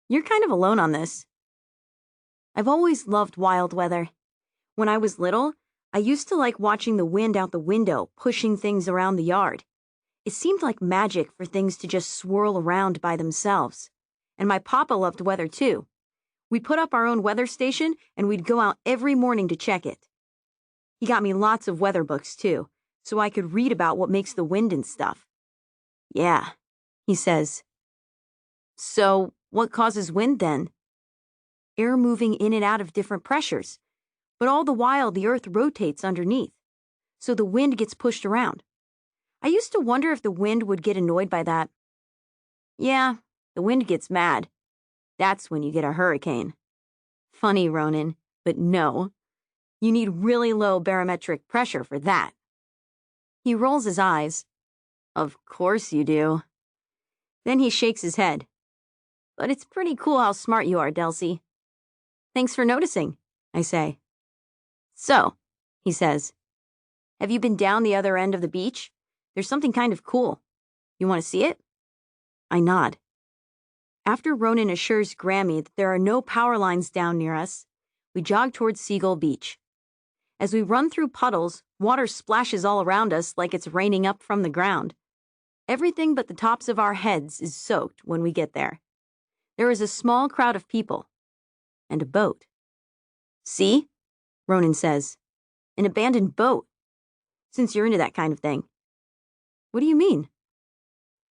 You're kind of alone on this. I've always loved wild weather. When I was little, I used to like watching the wind out the window, pushing things around the yard. It seemed like magic for things to just swirl around by themselves. And my papa loved weather too. We put up our own weather station and we'd go out every morning to check it. He got me lots of weather books too, so I could read about what makes the wind and stuff. Yeah, he says. So, what causes wind then? Air moving in and out of different pressures, but all the while the earth rotates underneath, so the wind gets pushed around. I used to wonder if the wind would get annoyed by that. Yeah, the wind gets mad. That's when you get a hurricane. Funny, Ronan, but no. You need really low barometric pressure for that. He rolls his eyes. Of course you do. Then he shakes his head. But it's pretty cool how smart you are, Delsie. Thanks for noticing, I say. So, he says, have you been down the other end of the beach? There's something kind of cool. You want to see it? I nod. After Ronan assures Grammy that there are no power lines down near us, we jog towards Seagull Beach. As we run through puddles, water splashes all around us like it's raining up from the ground. Everything but the tops of our heads is soaked when we get there. There is a small crowd of people. And a boat. See? Ronan says. An abandoned boat. Since you're into that kind of thing. What do you mean?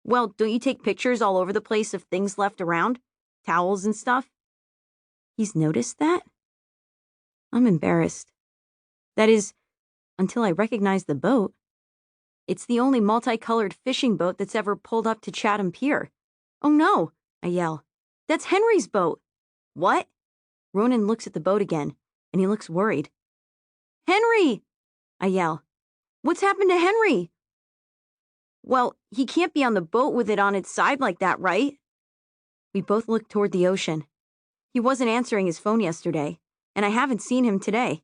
Well, don't you take pictures all over the place of things left around? Towels and stuff? He's noticed that? I'm embarrassed. That is, until I recognize the boat. It's the only multicolored fishing boat that's ever pulled up to Chatham Pier. Oh no, I yell. That's Henry's boat. What? Ronan looks at the boat again, and he looks worried. Henry! I yell. What's happened to Henry? Well, he can't be on the boat with it on its side like that, right? We both look toward the ocean. He wasn't answering his phone yesterday, and I haven't seen him today.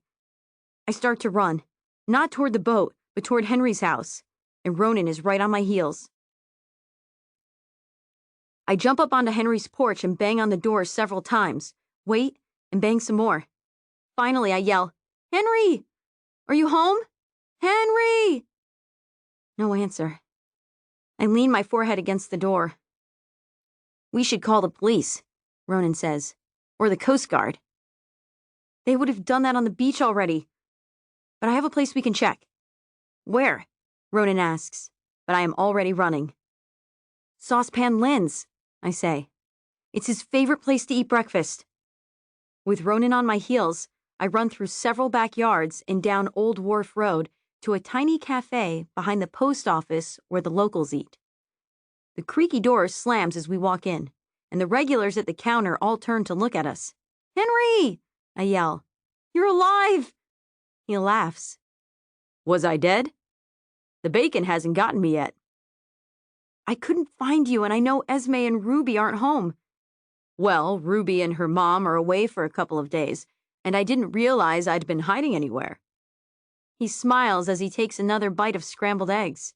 I start to run, not toward the boat, but toward Henry's house, and Ronan is right on my heels. I jump up onto Henry's porch and bang on the door several times, wait, and bang some more. Finally, I yell, Henry! Are you home? Henry! No answer. I lean my forehead against the door. We should call the police, Ronan says, or the Coast Guard. They would have done that on the beach already. But I have a place we can check. Where? Ronan asks, but I am already running. Saucepan Lynn's, I say. It's his favorite place to eat breakfast. With Ronan on my heels, I run through several backyards and down Old Wharf Road to a tiny cafe behind the post office where the locals eat. The creaky door slams as we walk in, and the regulars at the counter all turn to look at us. Henry! I yell. You're alive! He laughs. Was I dead? The bacon hasn't gotten me yet. I couldn't find you, and I know Esme and Ruby aren't home. Well, Ruby and her mom are away for a couple of days, and I didn't realize I'd been hiding anywhere. He smiles as he takes another bite of scrambled eggs.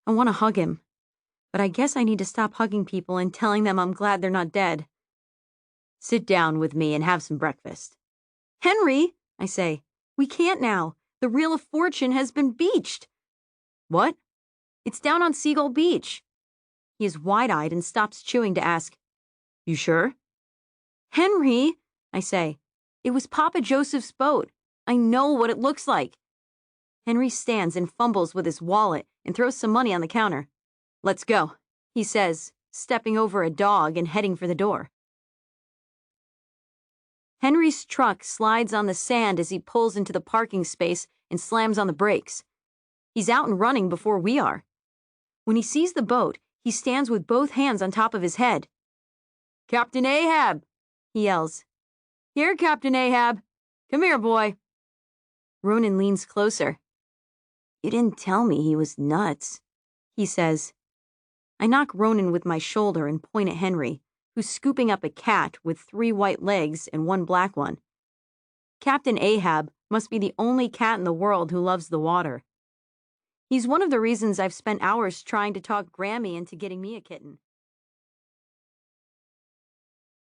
I want to hug him, but I guess I need to stop hugging people and telling them I'm glad they're not dead. Sit down with me and have some breakfast. Henry, I say, we can't now. The Reel of Fortune has been beached. What? It's down on Seagull Beach. He is wide-eyed and stops chewing to ask, You sure? Henry, I say, it was Papa Joseph's boat. I know what it looks like. Henry stands and fumbles with his wallet and throws some money on the counter. Let's go, he says, stepping over a dog and heading for the door. Henry's truck slides on the sand as he pulls into the parking space and slams on the brakes. He's out and running before we are. When he sees the boat, he stands with both hands on top of his head. Captain Ahab, he yells. Here, Captain Ahab. Come here, boy. Ronan leans closer. You didn't tell me he was nuts, he says. I knock Ronan with my shoulder and point at Henry, who's scooping up a cat with 3 white legs and 1 black one. Captain Ahab must be the only cat in the world who loves the water. He's one of the reasons I've spent hours trying to talk Grammy into getting me a kitten.